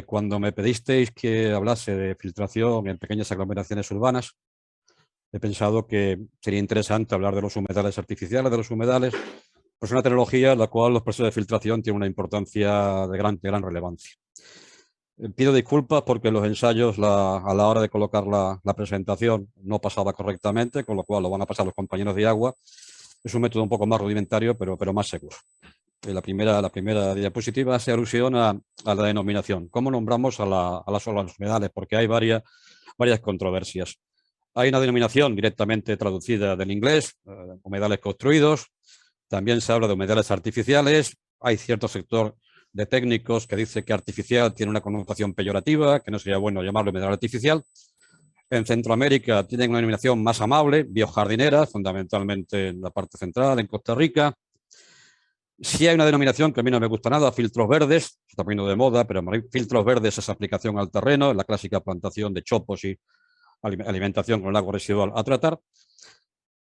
Cuando me pedisteis que hablase de filtración en pequeñas aglomeraciones urbanas, he pensado que sería interesante hablar de los humedales artificiales, de los humedales, pues una tecnología en la cual los procesos de filtración tienen una importancia de gran relevancia. Pido disculpas porque en los ensayos a la hora de colocar la presentación no pasaba correctamente, con lo cual lo van a pasar los compañeros de agua. Es un método un poco más rudimentario, pero más seguro. La primera diapositiva hace alusión a la denominación. ¿Cómo nombramos a los humedales? Porque hay varias controversias. Hay una denominación directamente traducida del inglés, humedales construidos. También se habla de humedales artificiales. Hay cierto sector de técnicos que dice que artificial tiene una connotación peyorativa, que no sería bueno llamarlo humedal artificial. En Centroamérica tienen una denominación más amable, biojardineras, fundamentalmente en la parte central, en Costa Rica. Sí hay una denominación que a mí no me gusta nada, filtros verdes, se está poniendo de moda, pero filtros verdes es aplicación al terreno, la clásica plantación de chopos y alimentación con el agua residual a tratar.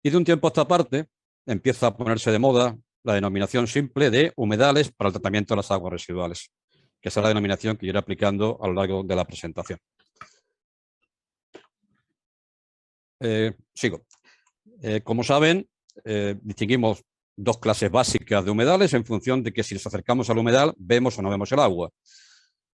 Y de un tiempo a esta parte empieza a ponerse de moda la denominación simple de humedales para el tratamiento de las aguas residuales, que es la denominación que yo iré aplicando a lo largo de la presentación. Sigo. Como saben, distinguimos dos clases básicas de humedales en función de que si nos acercamos al humedal vemos o no vemos el agua.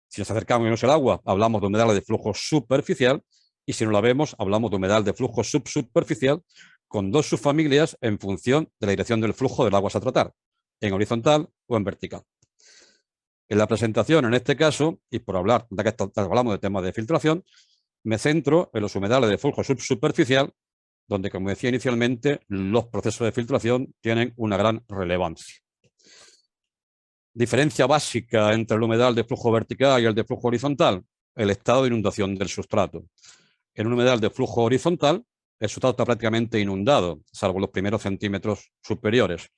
Si nos acercamos y vemos el agua, hablamos de humedales de flujo superficial, y si no la vemos, hablamos de humedal de flujo subsuperficial, con dos subfamilias en función de la dirección del flujo del agua a tratar, en horizontal o en vertical. En la presentación, en este caso, y por hablar, ya que hablamos de temas de filtración, me centro en los humedales de flujo subsuperficial, donde, como decía inicialmente, los procesos de filtración tienen una gran relevancia. Diferencia básica entre el humedal de flujo vertical y el de flujo horizontal: el estado de inundación del sustrato. En un humedal de flujo horizontal, el sustrato está prácticamente inundado, salvo los primeros centímetros superiores.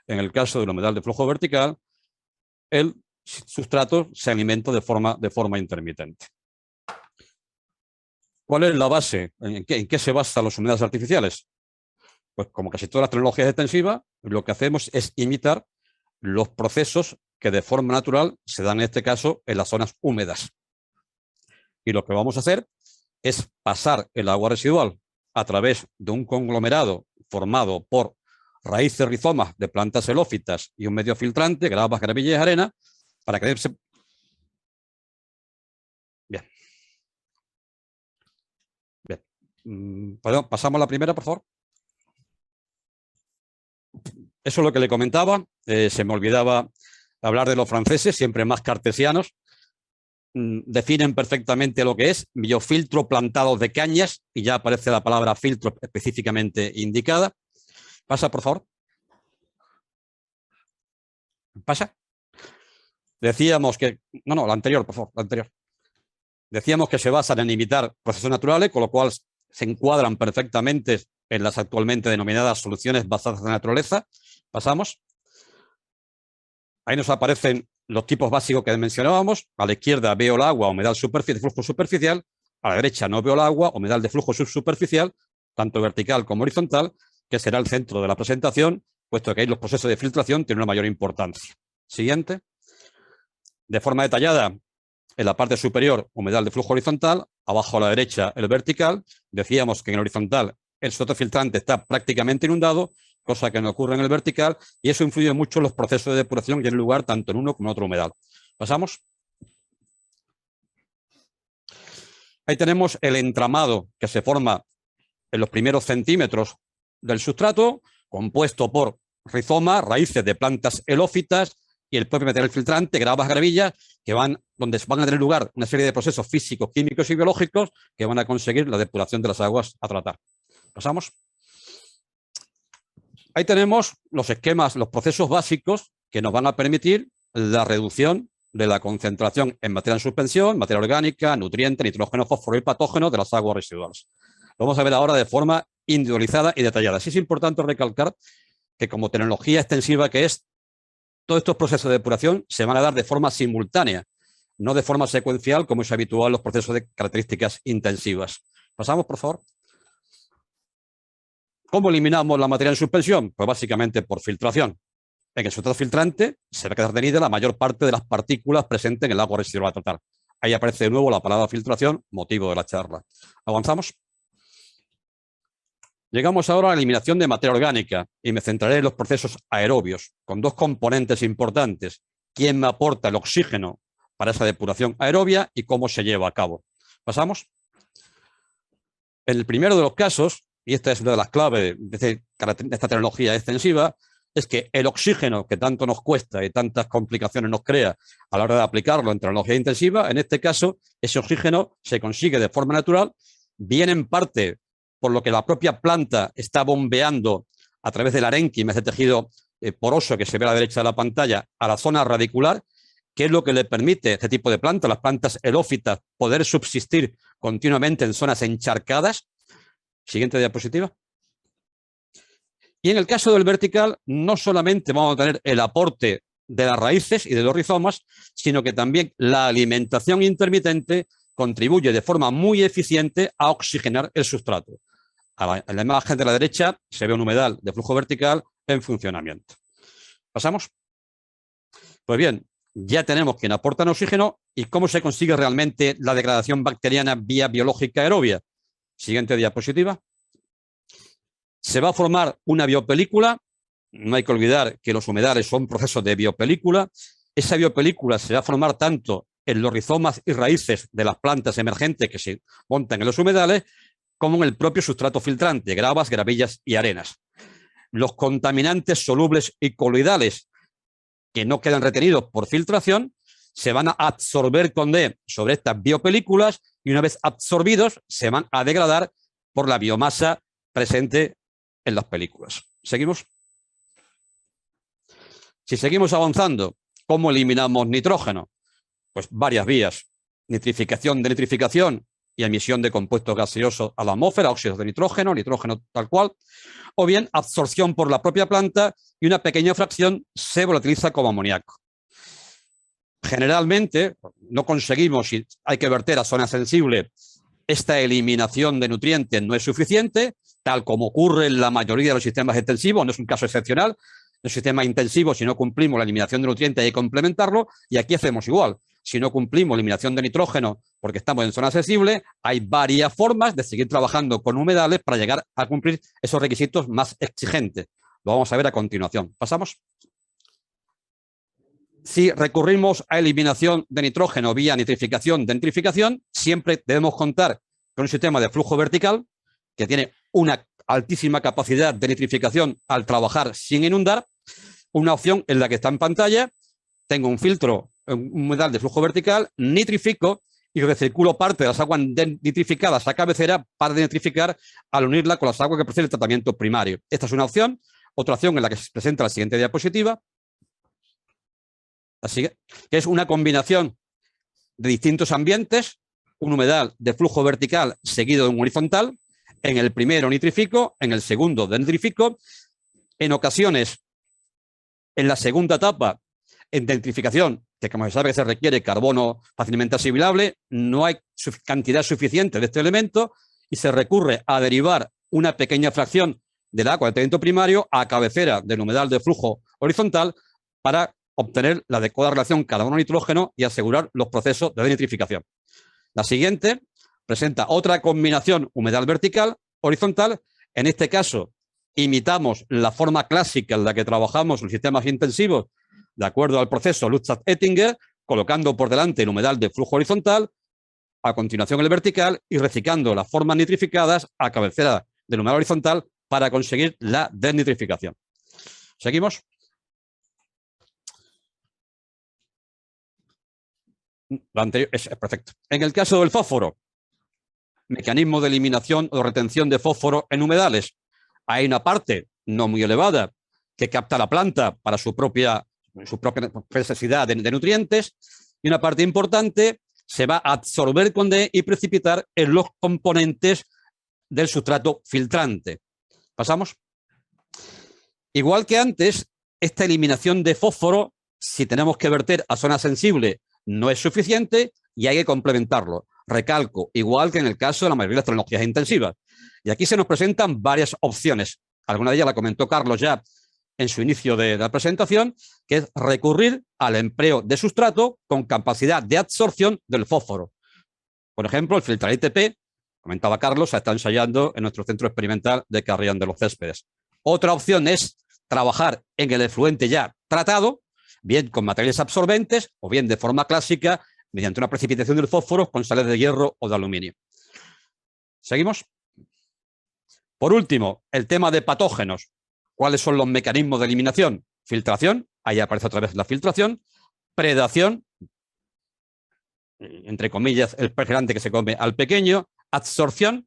En el caso del humedal de flujo vertical, el sustrato se alimenta de forma intermitente. ¿Cuál es la base? ¿En qué se basan los humedales artificiales? Pues como casi todas las tecnologías extensivas, lo que hacemos es imitar los procesos que de forma natural se dan en este caso en las zonas húmedas. Y lo que vamos a hacer es pasar el agua residual a través de un conglomerado formado por raíces rizomas de plantas xerófitas y un medio filtrante, gravas, gravillas y arena, para que se... Bien. Pasamos a la primera, por favor. Eso es lo que le comentaba. Se me olvidaba hablar de los franceses, siempre más cartesianos. Definen perfectamente lo que es biofiltro plantado de cañas, y ya aparece la palabra filtro específicamente indicada. Pasa, por favor. Pasa. Decíamos que... No, la anterior, por favor, la anterior. Decíamos que se basan en imitar procesos naturales, con lo cual se encuadran perfectamente en las actualmente denominadas soluciones basadas en la naturaleza. Pasamos. Ahí nos aparecen los tipos básicos que mencionábamos. A la izquierda veo el agua, humedal de flujo superficial. A la derecha no veo el agua, humedal de flujo subsuperficial, tanto vertical como horizontal, que será el centro de la presentación, puesto que ahí los procesos de filtración tienen una mayor importancia. Siguiente. De forma detallada, en la parte superior, humedal de flujo horizontal, abajo a la derecha el vertical. Decíamos que en el horizontal el sustrato filtrante está prácticamente inundado, cosa que no ocurre en el vertical, y eso influye mucho en los procesos de depuración que tienen lugar tanto en uno como en otro humedal. Pasamos. Ahí tenemos el entramado que se forma en los primeros centímetros del sustrato, compuesto por rizomas, raíces de plantas helófitas y el propio material filtrante, gravas, gravillas, donde van a tener lugar una serie de procesos físicos, químicos y biológicos que van a conseguir la depuración de las aguas a tratar. Pasamos. Ahí tenemos los esquemas, los procesos básicos que nos van a permitir la reducción de la concentración en materia en suspensión, materia orgánica, nutrientes, nitrógeno, fósforo y patógenos de las aguas residuales. Lo vamos a ver ahora de forma individualizada y detallada. Sí es importante recalcar que, como tecnología extensiva que es, todos estos procesos de depuración se van a dar de forma simultánea, no de forma secuencial como es habitual en los procesos de características intensivas. Pasamos, por favor. ¿Cómo eliminamos la materia en suspensión? Pues básicamente por filtración. En el sustrato filtrante se va a quedar retenida la mayor parte de las partículas presentes en el agua residual a tratar. Ahí aparece de nuevo la palabra filtración, motivo de la charla. Avanzamos. Llegamos ahora a la eliminación de materia orgánica y me centraré en los procesos aerobios, con dos componentes importantes: quién me aporta el oxígeno para esa depuración aerobia y cómo se lleva a cabo. ¿Pasamos? En el primero de los casos, y esta es una de las claves de esta tecnología extensiva, es que el oxígeno que tanto nos cuesta y tantas complicaciones nos crea a la hora de aplicarlo en tecnología intensiva, en este caso, ese oxígeno se consigue de forma natural, bien en parte por lo que la propia planta está bombeando a través del arénquima, ese tejido poroso que se ve a la derecha de la pantalla, a la zona radicular, que es lo que le permite a este tipo de plantas, las plantas helófitas, poder subsistir continuamente en zonas encharcadas. Siguiente diapositiva. Y en el caso del vertical, no solamente vamos a tener el aporte de las raíces y de los rizomas, sino que también la alimentación intermitente contribuye de forma muy eficiente a oxigenar el sustrato. En la imagen de la derecha se ve un humedal de flujo vertical en funcionamiento. ¿Pasamos? Pues bien, ya tenemos quién aporta oxígeno y cómo se consigue realmente la degradación bacteriana vía biológica aerobia. Siguiente diapositiva. Se va a formar una biopelícula. No hay que olvidar que los humedales son procesos de biopelícula. Esa biopelícula se va a formar tanto en los rizomas y raíces de las plantas emergentes que se montan en los humedales, como en el propio sustrato filtrante, gravas, gravillas y arenas. Los contaminantes solubles y coloidales que no quedan retenidos por filtración se van a absorber con D sobre estas biopelículas y una vez absorbidos se van a degradar por la biomasa presente en las películas. ¿Seguimos? Si seguimos avanzando, ¿cómo eliminamos nitrógeno? Pues varias vías. Nitrificación, denitrificación y emisión de compuestos gaseosos a la atmósfera, óxidos de nitrógeno, nitrógeno tal cual, o bien absorción por la propia planta y una pequeña fracción se volatiliza como amoníaco. Generalmente no conseguimos, si hay que verter a zona sensible, esta eliminación de nutrientes no es suficiente, tal como ocurre en la mayoría de los sistemas extensivos, no es un caso excepcional. En los sistemas intensivos, si no cumplimos la eliminación de nutrientes hay que complementarlo, y aquí hacemos igual. Si no cumplimos eliminación de nitrógeno porque estamos en zona sensible, hay varias formas de seguir trabajando con humedales para llegar a cumplir esos requisitos más exigentes. Lo vamos a ver a continuación. ¿Pasamos? Si recurrimos a eliminación de nitrógeno vía nitrificación, denitrificación, siempre debemos contar con un sistema de flujo vertical que tiene una altísima capacidad de nitrificación al trabajar sin inundar. Una opción en la que está en pantalla, tengo un filtro, un humedal de flujo vertical, nitrifico y recirculo parte de las aguas nitrificadas a cabecera para denitrificar al unirla con las aguas que proceden del tratamiento primario. Esta es una opción. Otra opción en la que se presenta la siguiente diapositiva, así que es una combinación de distintos ambientes, un humedal de flujo vertical seguido de un horizontal. En el primero nitrifico, en el segundo denitrifico. En ocasiones, en la segunda etapa, en denitrificación, que como se sabe que se requiere carbono fácilmente asimilable, no hay cantidad suficiente de este elemento y se recurre a derivar una pequeña fracción del agua del tratamiento primario a cabecera del humedal de flujo horizontal para obtener la adecuada relación carbono-nitrógeno y asegurar los procesos de denitrificación. La siguiente presenta otra combinación humedal vertical, horizontal. En este caso, imitamos la forma clásica en la que trabajamos en sistemas intensivos de acuerdo al proceso Lutzat-Ettinger, colocando por delante el humedal de flujo horizontal, a continuación el vertical y reciclando las formas nitrificadas a cabecera del humedal horizontal para conseguir la desnitrificación. ¿Seguimos? Lo anterior es perfecto. En el caso del fósforo, mecanismo de eliminación o retención de fósforo en humedales. Hay una parte no muy elevada que capta la planta para su propia necesidad de nutrientes y una parte importante se va a absorber con D y precipitar en los componentes del sustrato filtrante. ¿Pasamos? Igual que antes, esta eliminación de fósforo, si tenemos que verter a zona sensible, no es suficiente y hay que complementarlo. Recalco, igual que en el caso de la mayoría de las tecnologías intensivas. Y aquí se nos presentan varias opciones. Alguna de ellas la comentó Carlos ya, en su inicio de la presentación, que es recurrir al empleo de sustrato con capacidad de absorción del fósforo. Por ejemplo, el filtrar ITP, comentaba Carlos, se está ensayando en nuestro centro experimental de Carrión de los Céspedes. Otra opción es trabajar en el efluente ya tratado, bien con materiales absorbentes o bien de forma clásica, mediante una precipitación del fósforo con sales de hierro o de aluminio. ¿Seguimos? Por último, el tema de patógenos. ¿Cuáles son los mecanismos de eliminación? Filtración, ahí aparece otra vez la filtración. Predación, entre comillas, el pez grande que se come al pequeño. Absorción,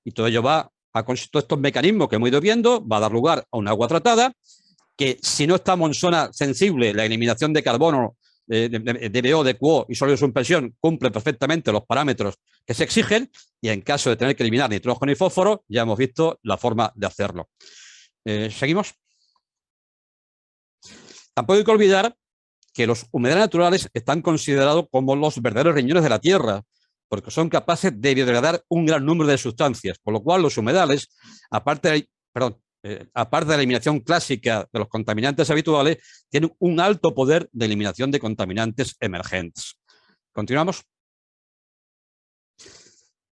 y todo ello va a todos estos mecanismos que hemos ido viendo, va a dar lugar a un agua tratada, que si no estamos en zona sensible, la eliminación de carbono, de BO, de QO y sólido de suspensión cumple perfectamente los parámetros que se exigen, y en caso de tener que eliminar nitrógeno y fósforo, ya hemos visto la forma de hacerlo. ¿Seguimos? Tampoco hay que olvidar que los humedales naturales están considerados como los verdaderos riñones de la tierra, porque son capaces de biodegradar un gran número de sustancias, por lo cual los humedales, aparte de la eliminación clásica de los contaminantes habituales, tienen un alto poder de eliminación de contaminantes emergentes. ¿Continuamos?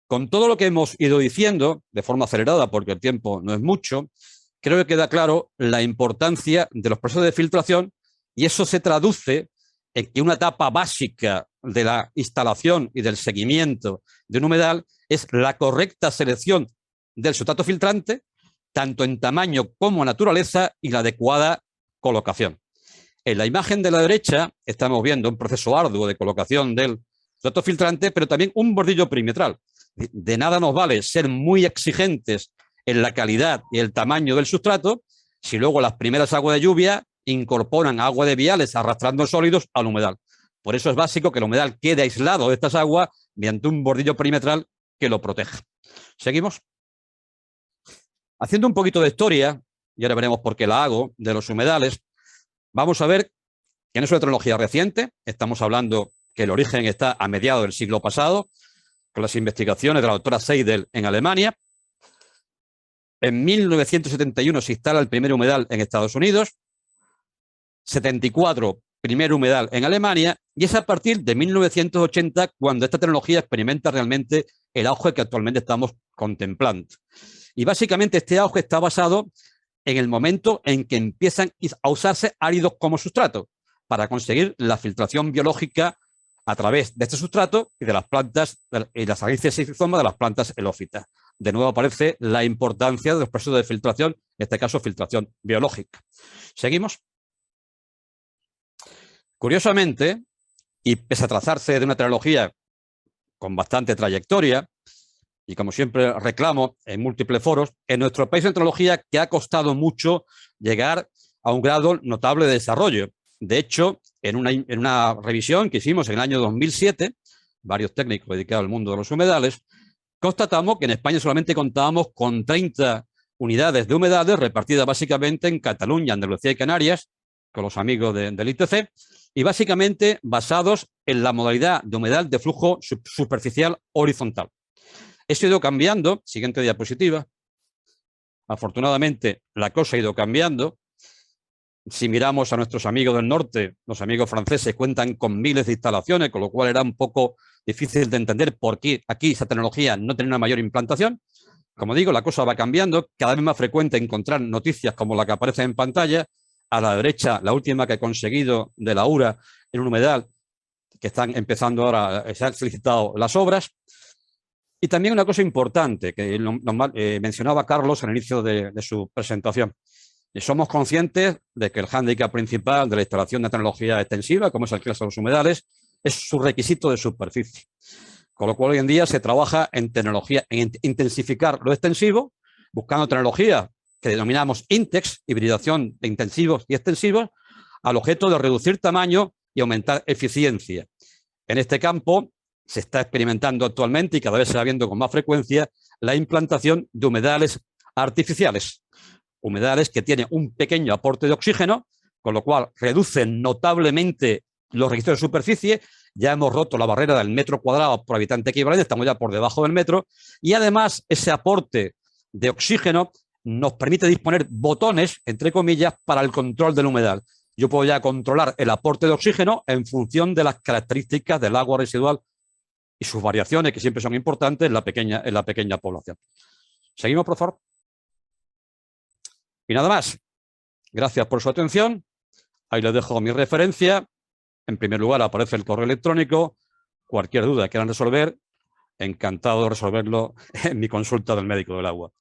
Con todo lo que hemos ido diciendo, de forma acelerada, porque el tiempo no es mucho, creo que queda claro la importancia de los procesos de filtración, y eso se traduce en que una etapa básica de la instalación y del seguimiento de un humedal es la correcta selección del sustrato filtrante, tanto en tamaño como naturaleza, y la adecuada colocación. En la imagen de la derecha estamos viendo un proceso arduo de colocación del sustrato filtrante, pero también un bordillo perimetral. De nada nos vale ser muy exigentes en la calidad y el tamaño del sustrato si luego las primeras aguas de lluvia incorporan agua de viales arrastrando sólidos al humedal. Por eso es básico que el humedal quede aislado de estas aguas mediante un bordillo perimetral que lo proteja. ¿Seguimos? Haciendo un poquito de historia, y ahora veremos por qué la hago, de los humedales, vamos a ver que no es una tecnología reciente. Estamos hablando que el origen está a mediados del siglo pasado, con las investigaciones de la doctora Seidel en Alemania. En 1971 se instala el primer humedal en Estados Unidos, 74 primer humedal en Alemania, y es a partir de 1980 cuando esta tecnología experimenta realmente el auge que actualmente estamos contemplando. Y básicamente este auge está basado en el momento en que empiezan a usarse áridos como sustrato para conseguir la filtración biológica a través de este sustrato y de las plantas y las raíces y rizomas de las plantas helófitas. De nuevo aparece la importancia de los procesos de filtración, en este caso filtración biológica. ¿Seguimos? Curiosamente, y pese a trazarse de una tecnología con bastante trayectoria, y como siempre reclamo en múltiples foros, en nuestro país en tecnología que ha costado mucho llegar a un grado notable de desarrollo. De hecho, en una revisión que hicimos en el año 2007, varios técnicos dedicados al mundo de los humedales, constatamos que en España solamente contábamos con 30 unidades de humedales repartidas básicamente en Cataluña, Andalucía y Canarias, con los amigos del ITC, y básicamente basados en la modalidad de humedal de flujo superficial horizontal. Esto ha ido cambiando. Siguiente diapositiva. Afortunadamente, la cosa ha ido cambiando. Si miramos a nuestros amigos del norte, los amigos franceses cuentan con miles de instalaciones, con lo cual era un poco difícil de entender por qué aquí esa tecnología no tiene una mayor implantación. Como digo, la cosa va cambiando. Cada vez más frecuente encontrar noticias como la que aparece en pantalla. A la derecha, la última que he conseguido de la URA en un humedal, que están empezando ahora, se han solicitado las obras. Y también una cosa importante que mencionaba Carlos al inicio de su presentación. Somos conscientes de que el hándicap principal de la instalación de tecnología extensiva, como es el caso de los humedales, es su requisito de superficie. Con lo cual hoy en día se trabaja en tecnología, en intensificar lo extensivo, buscando tecnología que denominamos INTEX, hibridación de intensivos y extensivos, al objeto de reducir tamaño y aumentar eficiencia. En este campo se está experimentando actualmente y cada vez se va viendo con más frecuencia la implantación de humedales artificiales. Humedales que tienen un pequeño aporte de oxígeno, con lo cual reducen notablemente los registros de superficie. Ya hemos roto la barrera del metro cuadrado por habitante equivalente, estamos ya por debajo del metro, y además ese aporte de oxígeno nos permite disponer botones, entre comillas, para el control del humedal. Yo puedo ya controlar el aporte de oxígeno en función de las características del agua residual y sus variaciones, que siempre son importantes en la pequeña población. Seguimos, por favor. Y nada más. Gracias por su atención. Ahí les dejo mi referencia. En primer lugar aparece el correo electrónico. Cualquier duda que quieran resolver, encantado de resolverlo en mi consulta del médico del agua.